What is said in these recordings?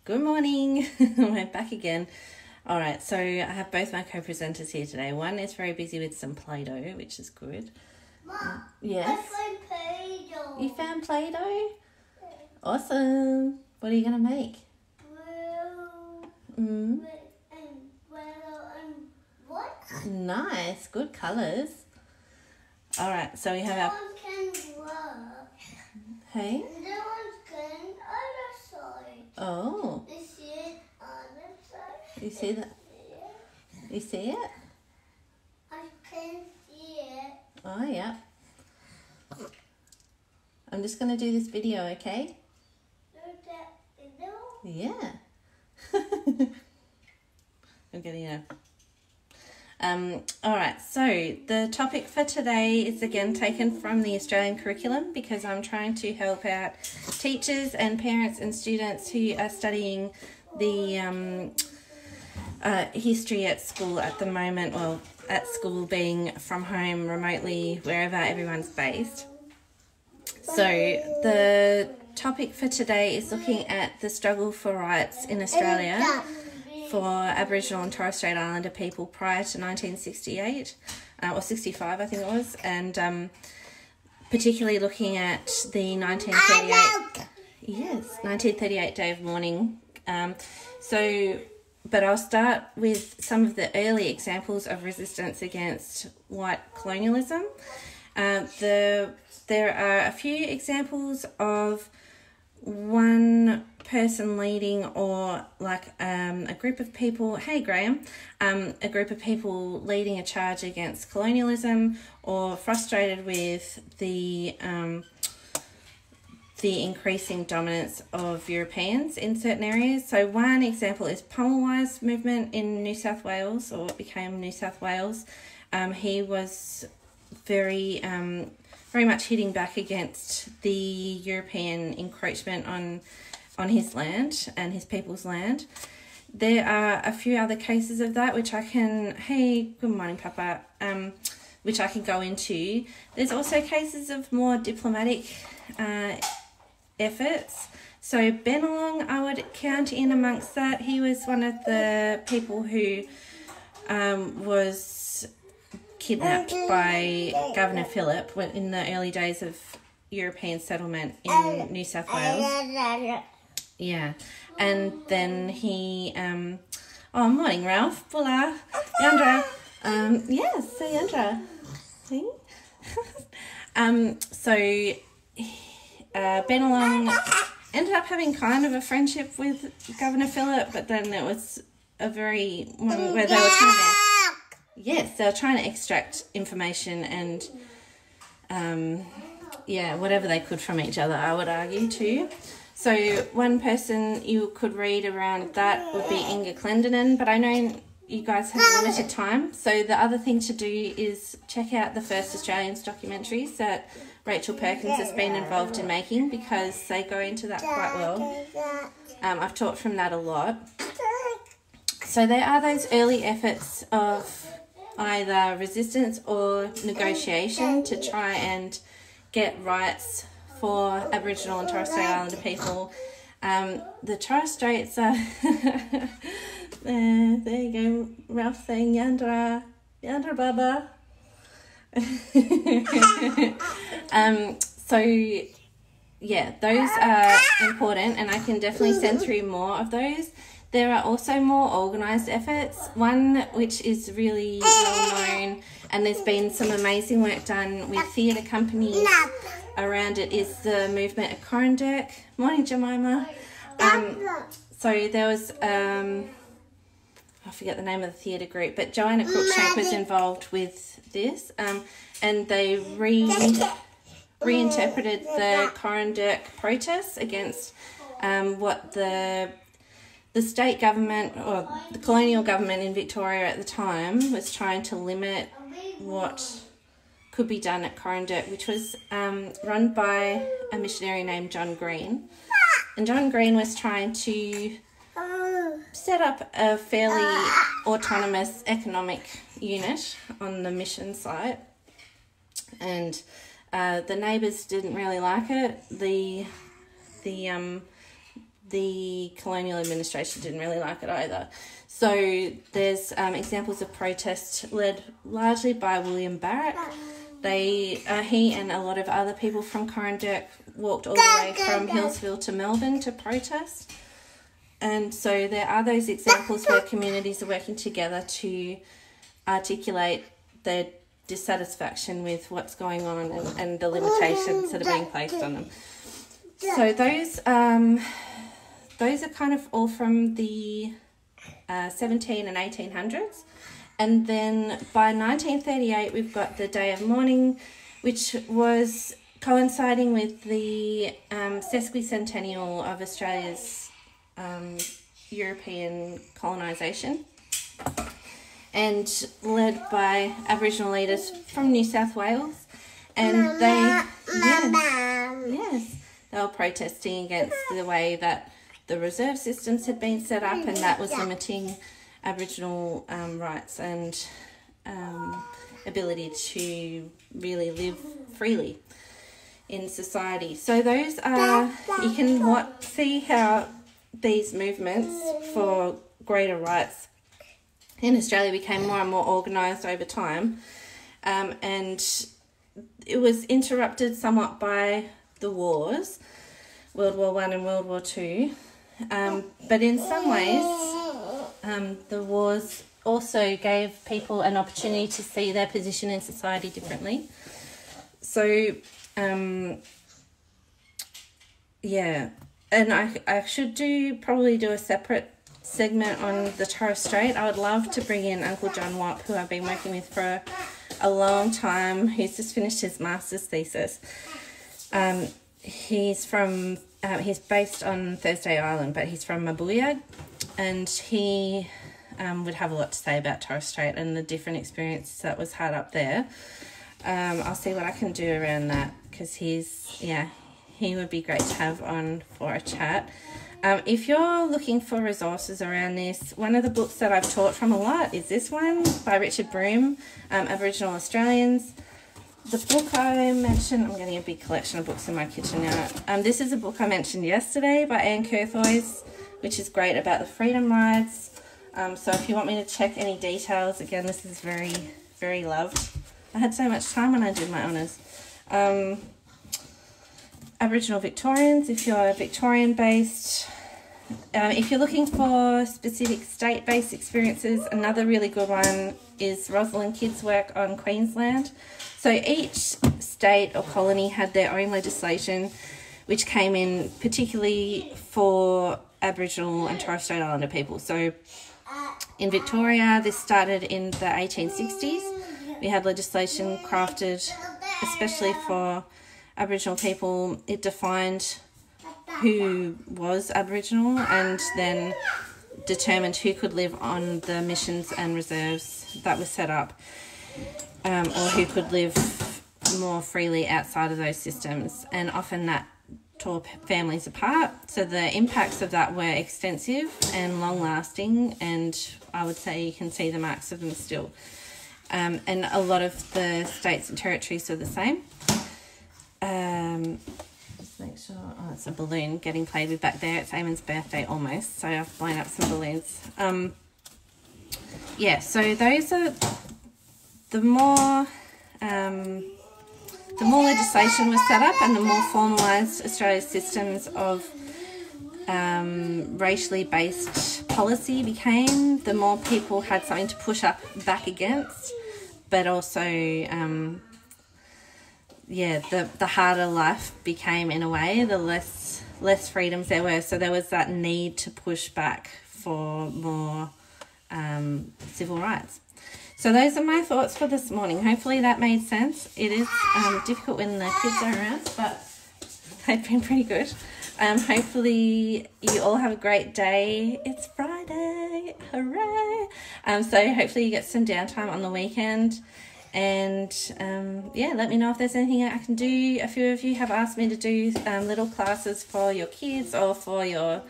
Good morning. We're back again. All right, so I have both my co-presenters here today. One is very busy with some Play-Doh, which is good. Mom, yes? I found Play-Doh. You found Play-Doh? Awesome. What are you going to make? Blue, yellow, and what? Nice. Good colours. All right, so we have That our... one can work. Hey? And that one's can other side. Oh. You see it other side? You see that? You see it? I can see it. Oh, yeah. I'm just going to do this video, okay? Look at it. Yeah. I'm getting a... all right, so the topic for today is again taken from the Australian curriculum because I'm trying to help out teachers and parents and students who are studying the history at school at the moment, well, at school being from home, remotely, wherever everyone's based. So the topic for today is looking at the struggle for rights in Australia for Aboriginal and Torres Strait Islander people prior to 1968, or 65 I think it was, and particularly looking at the 1938 Day of Mourning. But I'll start with some of the early examples of resistance against white colonialism. There are a few examples of one person leading, or like a group of people, hey Graham, a group of people leading a charge against colonialism or frustrated with the increasing dominance of Europeans in certain areas. So one example is Pummelwise movement in New South Wales, or what became New South Wales. He was very much hitting back against the European encroachment on his land and his people's land. There are a few other cases of that which I can, hey, good morning, Papa, which I can go into. There's also cases of more diplomatic efforts. So Bennelong I would count in amongst that. He was one of the people who was kidnapped by Governor Phillip in the early days of European settlement in New South Wales. Yeah, and then he, oh, morning, Ralph. Bula, Yandra. Yes, so Yandra. See? So Bennelong ended up having kind of a friendship with Governor Phillip, but then it was a very one where they were trying to extract information and whatever they could from each other, I would argue too. So one person you could read around that would be Inga Clendenin, but I know you guys have limited time. So the other thing to do is check out the First Australians documentaries that Rachel Perkins has been involved in making, because they go into that quite well. I've taught from that a lot. So there are those early efforts of either resistance or negotiation to try and get rights for Aboriginal and Torres Strait Islander people. The Torres Straits are... there you go, Ralph saying Yandra Baba. So, yeah, those are important, and I can definitely send through more of those. There are also more organised efforts. One which is really well known, and there's been some amazing work done with theatre companies around it, is the movement at Corandurk. Morning, Jemima. So there was, I forget the name of the theatre group, but Joanna Cruikshank was involved with this, and they reinterpreted the Corandurk protests against what the state government, or the colonial government in Victoria at the time, was trying to limit what could be done at Corandurk, which was run by a missionary named John Green. And John Green was trying to set up a fairly autonomous economic unit on the mission site. And the neighbours didn't really like it. The the colonial administration didn't really like it either. So there's examples of protest led largely by William Barrett. He and a lot of other people from Corrandirk walked all the way from Hillsville to Melbourne to protest. And so there are those examples where communities are working together to articulate their dissatisfaction with what's going on and the limitations that are being placed on them. So those are kind of all from the 17 and 1800s. And then by 1938, we've got the Day of Mourning, which was coinciding with the sesquicentennial of Australia's European colonisation, and led by Aboriginal leaders from New South Wales. And they were protesting against the way that the reserve systems had been set up, and that was limiting Aboriginal rights and ability to really live freely in society. So those are, you can see how these movements for greater rights in Australia became more and more organised over time, and it was interrupted somewhat by the wars, World War I and World War II, but in some ways the wars also gave people an opportunity to see their position in society differently. So and I should probably do a separate segment on the Torres Strait. I would love to bring in Uncle John Watt, who I've been working with for a long time, who's just finished his master's thesis. He's based on Thursday Island, but he's from Mabuya, and he would have a lot to say about Torres Strait and the different experience that was had up there. I'll see what I can do around that, because he would be great to have on for a chat. If you're looking for resources around this, one of the books that I've taught from a lot is this one by Richard Broome, Aboriginal Australians. The book I mentioned, I'm getting a big collection of books in my kitchen now. This is a book I mentioned yesterday by Anne Curthoys, which is great about the freedom rides. So if you want me to check any details, again, this is very, very loved. I had so much time when I did my honours. Aboriginal Victorians, if you're Victorian-based. If you're looking for specific state-based experiences, another really good one is Rosalind Kidd's work on Queensland. So each state or colony had their own legislation which came in particularly for Aboriginal and Torres Strait Islander people. So in Victoria, this started in the 1860s. We had legislation crafted especially for Aboriginal people. It defined who was Aboriginal and then determined who could live on the missions and reserves that were set up, or who could live more freely outside of those systems, and often that tore families apart. So the impacts of that were extensive and long-lasting, and I would say you can see the marks of them still. And a lot of the states and territories are the same. Just make sure, oh, it's a balloon getting played with back there. It's Eamon's birthday almost, so I've blown up some balloons. So those are the more legislation was set up and the more formalised Australia's systems of racially based policy became, the more people had something to push up back against, but also the harder life became in a way, the less freedoms there were. So there was that need to push back for more civil rights. So those are my thoughts for this morning. Hopefully that made sense. It is difficult when the kids are around, but they've been pretty good. Hopefully you all have a great day. It's Friday, hooray! So hopefully you get some downtime on the weekend. And let me know if there's anything I can do. A few of you have asked me to do little classes for your kids or for your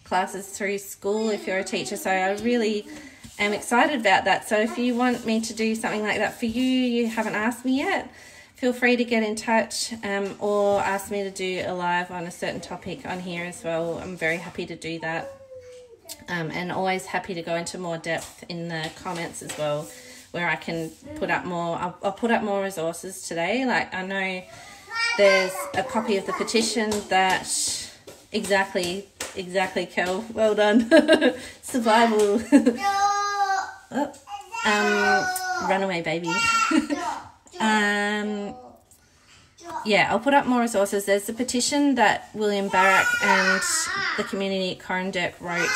classes through school if you're a teacher. So I really am excited about that. So if you want me to do something like that for you, you haven't asked me yet, feel free to get in touch or ask me to do a live on a certain topic on here as well. I'm very happy to do that. And always happy to go into more depth in the comments as well, where I can put up more. I'll put up more resources today. Like, I know there's a copy of the petition that exactly, Kel, well done. Survival. Runaway babies. Yeah, I'll put up more resources. There's a petition that William Barrack and the community at Corranderk wrote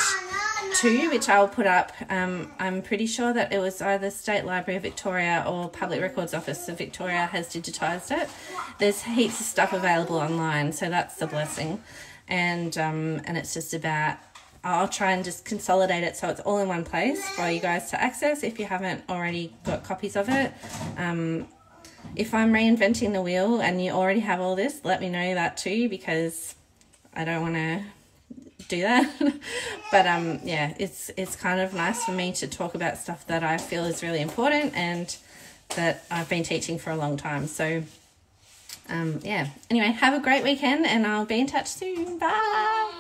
too, which I'll put up. I'm pretty sure that it was either State Library of Victoria or Public Records Office of Victoria has digitised it. There's heaps of stuff available online, so that's the blessing. And it's just about, I'll try and just consolidate it so it's all in one place for you guys to access if you haven't already got copies of it. If I'm reinventing the wheel and you already have all this, let me know that too, because I don't want to do that. But yeah, it's kind of nice for me to talk about stuff that I feel is really important and that I've been teaching for a long time. So yeah, anyway, have a great weekend and I'll be in touch soon. Bye.